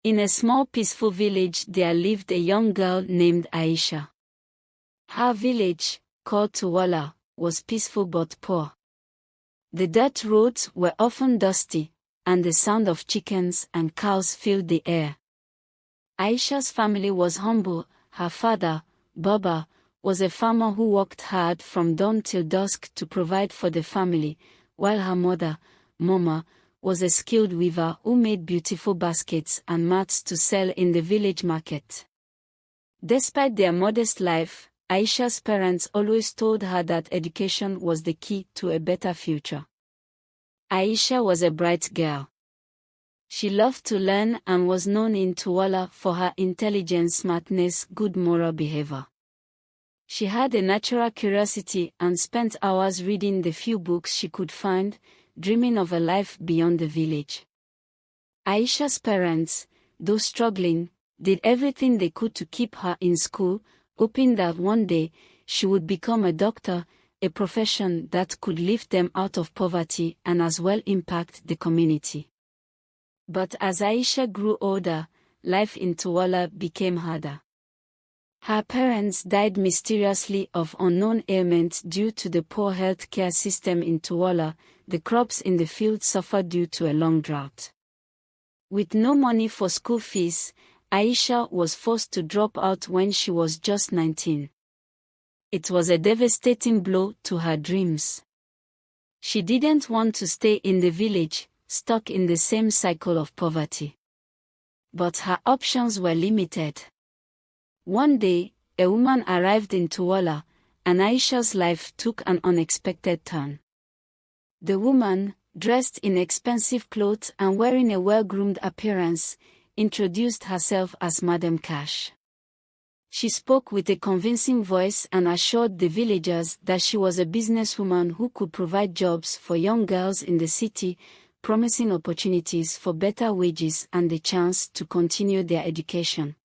In a small peaceful village there lived a young girl named Aisha. Her village, called Tuwala, was peaceful but poor. The dirt roads were often dusty, and the sound of chickens and cows filled the air. Aisha's family was humble. Her father, Baba, was a farmer who worked hard from dawn till dusk to provide for the family, while her mother, Mama, was a skilled weaver who made beautiful baskets and mats to sell in the village market. Despite their modest life, Aisha's parents always told her that education was the key to a better future. Aisha was a bright girl. She loved to learn and was known in Tuwala for her intelligence, smartness, good moral behavior. She had a natural curiosity and spent hours reading the few books she could find, dreaming of a life beyond the village. Aisha's parents, though struggling, did everything they could to keep her in school, hoping that one day she would become a doctor, a profession that could lift them out of poverty and as well impact the community. But as Aisha grew older, life in Tuwala became harder. Her parents died mysteriously of unknown ailments due to the poor health care system in Tuwala. The crops in the field suffered due to a long drought. With no money for school fees, Aisha was forced to drop out when she was just 19. It was a devastating blow to her dreams. She didn't want to stay in the village, stuck in the same cycle of poverty. But her options were limited. One day, a woman arrived in Tuwala, and Aisha's life took an unexpected turn. The woman, dressed in expensive clothes and wearing a well-groomed appearance, introduced herself as Madam Cash. She spoke with a convincing voice and assured the villagers that she was a businesswoman who could provide jobs for young girls in the city, promising opportunities for better wages and the chance to continue their education.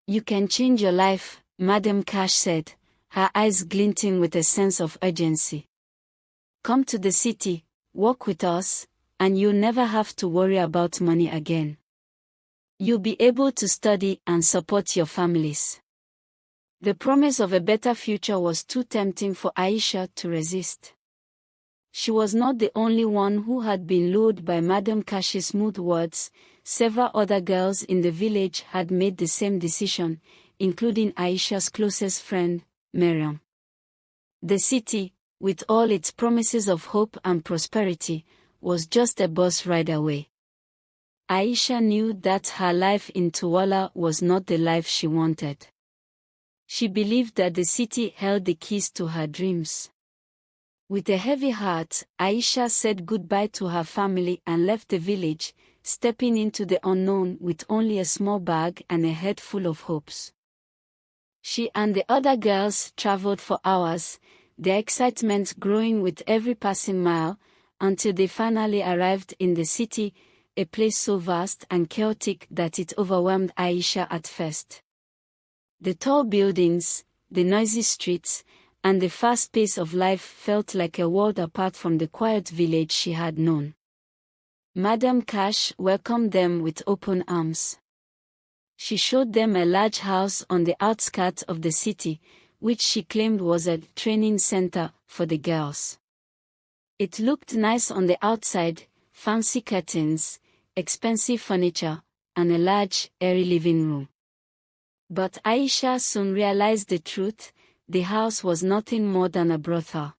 "You can change your life," Madam Cash said, her eyes glinting with a sense of urgency. "Come to the city, work with us, and you'll never have to worry about money again. You'll be able to study and support your families." The promise of a better future was too tempting for Aisha to resist. She was not the only one who had been lured by Madam Cash's smooth words. Several other girls in the village had made the same decision, including Aisha's closest friend, Miriam. The city, with all its promises of hope and prosperity, was just a bus ride away. Aisha knew that her life in Tuwala was not the life she wanted. She believed that the city held the keys to her dreams. With a heavy heart, Aisha said goodbye to her family and left the village, stepping into the unknown with only a small bag and a head full of hopes. She and the other girls traveled for hours, their excitement growing with every passing mile, until they finally arrived in the city, a place so vast and chaotic that it overwhelmed Aisha at first. The tall buildings, the noisy streets, and the fast pace of life felt like a world apart from the quiet village she had known. Madam Cash welcomed them with open arms. She showed them a large house on the outskirts of the city, which she claimed was a training center for the girls. It looked nice on the outside, fancy curtains, expensive furniture, and a large, airy living room. But Aisha soon realized the truth: the house was nothing more than a brothel.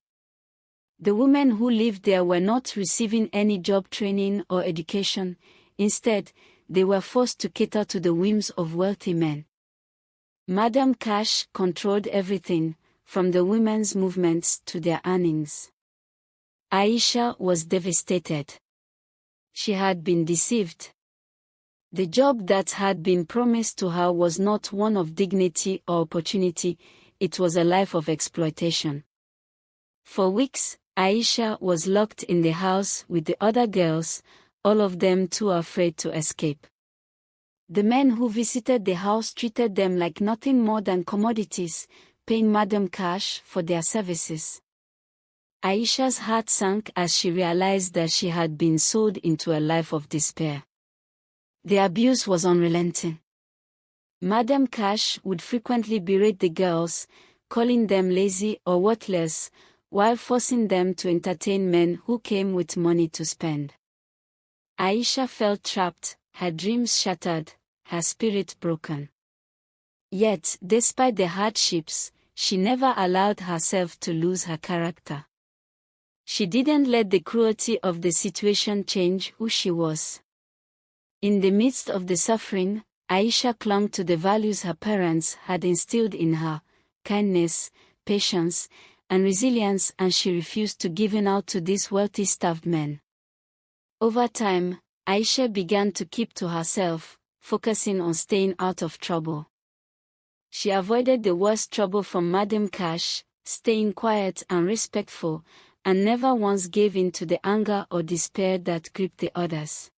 The women who lived there were not receiving any job training or education. Instead, they were forced to cater to the whims of wealthy men. Madam Cash controlled everything, from the women's movements to their earnings. Aisha was devastated. She had been deceived. The job that had been promised to her was not one of dignity or opportunity, it was a life of exploitation. For weeks, Aisha was locked in the house with the other girls, all of them too afraid to escape. The men who visited the house treated them like nothing more than commodities, paying Madam Cash for their services. Aisha's heart sank as she realized that she had been sold into a life of despair. The abuse was unrelenting. Madam Cash would frequently berate the girls, calling them lazy or worthless, while forcing them to entertain men who came with money to spend. Aisha felt trapped, her dreams shattered, her spirit broken. Yet, despite the hardships, she never allowed herself to lose her character. She didn't let the cruelty of the situation change who she was. In the midst of the suffering, Aisha clung to the values her parents had instilled in her: kindness, patience, and resilience, and she refused to give in out to these wealthy starved men. Over time, Aisha began to keep to herself, focusing on staying out of trouble. She avoided the worst trouble from Madam Cash, staying quiet and respectful, and never once gave in to the anger or despair that gripped the others.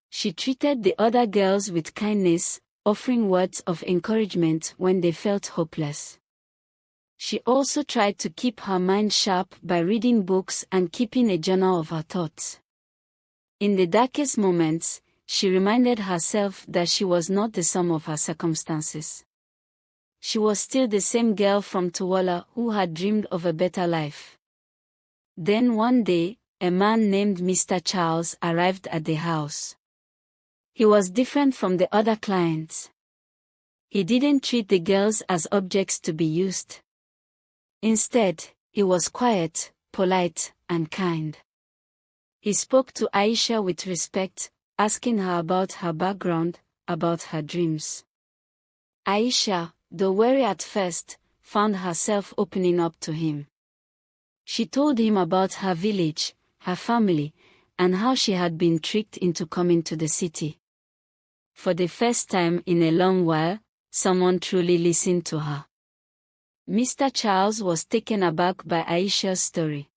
She treated the other girls with kindness, offering words of encouragement when they felt hopeless. She also tried to keep her mind sharp by reading books and keeping a journal of her thoughts. In the darkest moments, she reminded herself that she was not the sum of her circumstances. She was still the same girl from Tuwala who had dreamed of a better life. Then one day, a man named Mr. Charles arrived at the house. He was different from the other clients. He didn't treat the girls as objects to be used. Instead, he was quiet, polite, and kind. He spoke to Aisha with respect, asking her about her background, about her dreams. Aisha, though wary at first, found herself opening up to him. She told him about her village, her family, and how she had been tricked into coming to the city. For the first time in a long while, someone truly listened to her. Mr. Charles was taken aback by Aisha's story.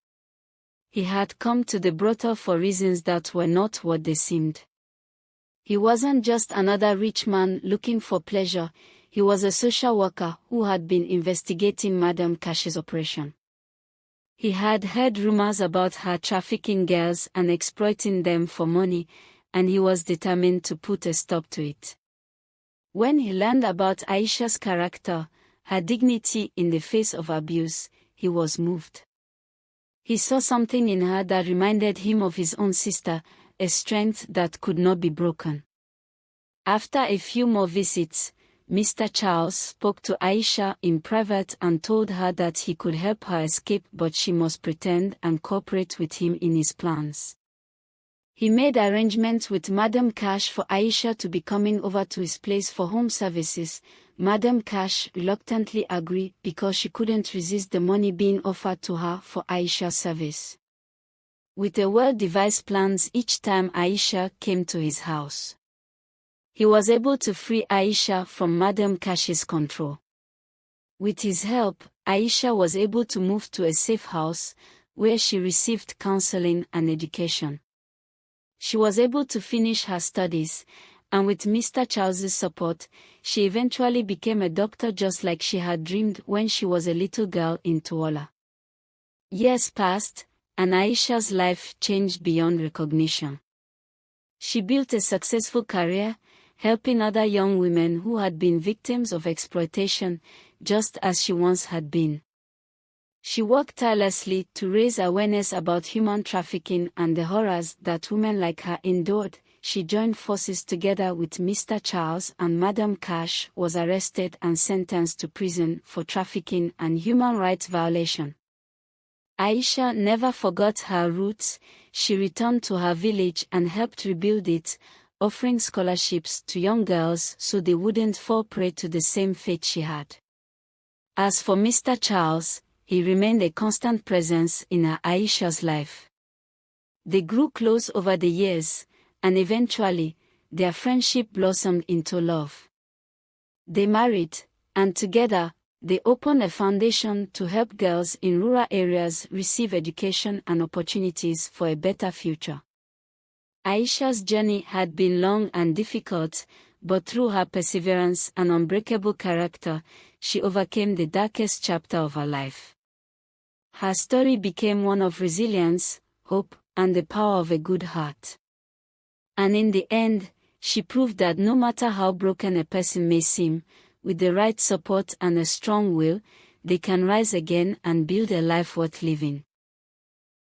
He had come to the brothel for reasons that were not what they seemed. He wasn't just another rich man looking for pleasure, he was a social worker who had been investigating Madam Cash's operation. He had heard rumors about her trafficking girls and exploiting them for money, and he was determined to put a stop to it. When he learned about Aisha's character, her dignity in the face of abuse, he was moved. He saw something in her that reminded him of his own sister, a strength that could not be broken. After a few more visits, Mr. Charles spoke to Aisha in private and told her that he could help her escape, but she must pretend and cooperate with him in his plans. He made arrangements with Madam Cash for Aisha to be coming over to his place for home services. Madam Cash reluctantly agreed because she couldn't resist the money being offered to her for Aisha's service. With a well-devised plans each time Aisha came to his house, he was able to free Aisha from Madam Cash's control. With his help, Aisha was able to move to a safe house, where she received counseling and education. She was able to finish her studies, and with Mr. Charles's support, she eventually became a doctor just like she had dreamed when she was a little girl in Tuwala. Years passed, and Aisha's life changed beyond recognition. She built a successful career, helping other young women who had been victims of exploitation, just as she once had been. She worked tirelessly to raise awareness about human trafficking and the horrors that women like her endured. She joined forces together with Mr. Charles, and Madam Cash was arrested and sentenced to prison for trafficking and human rights violation. Aisha never forgot her roots. She returned to her village and helped rebuild it, offering scholarships to young girls so they wouldn't fall prey to the same fate she had. As for Mr. Charles, he remained a constant presence in Aisha's life. They grew close over the years, and eventually, their friendship blossomed into love. They married, and together, they opened a foundation to help girls in rural areas receive education and opportunities for a better future. Aisha's journey had been long and difficult, but through her perseverance and unbreakable character, she overcame the darkest chapter of her life. Her story became one of resilience, hope, and the power of a good heart. And in the end, she proved that no matter how broken a person may seem, with the right support and a strong will, they can rise again and build a life worth living.